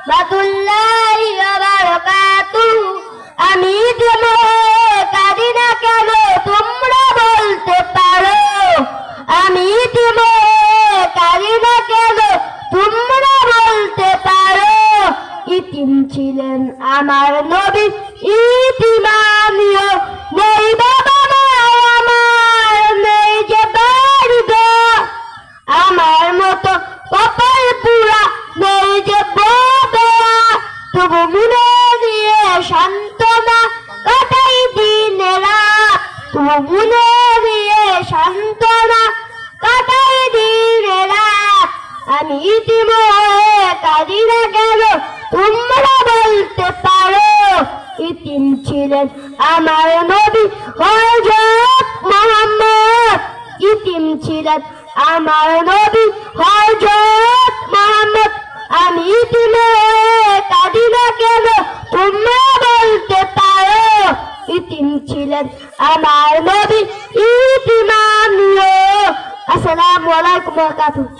রাহমাতুল্লাহি ওয়া বারাকাতুহু। আমি ইতিমে কাঁদি না কেন তোমরা বলতে পারো? আমি ইতিমে কাঁদি না কেন তোমরা বলতে পারো? ইতিম ছিলেন আমার নবী, ইতিমানিও নেই বাবা মা আমার, নেই যে বাড়ি ঘর। আমার মতো কপাল পুরা নেই যে বাবা, তবু মনে দিয়ে সান্ত্বনা কাটাই দিনেরা, তবু মনে দিয়ে সান্ত্বনা কাটাই দিনেরা। আমি ইতিমে কাঁদি না কেন তোমরা বলতে পারো? ইতিম ছিলেন আমার নবী হযরত মুহাম্মদ, ইতিম ছিলেন আমার নবী হযরত মুহাম্মদ। আমি ইতিমে কাঁদি না কেন তোমরা বলতে পারো? ইতিম ছিলেন আমার নবী, ইতিমানিও। আসসালামু আলাইকুম ওয়া বারাকাতুহু।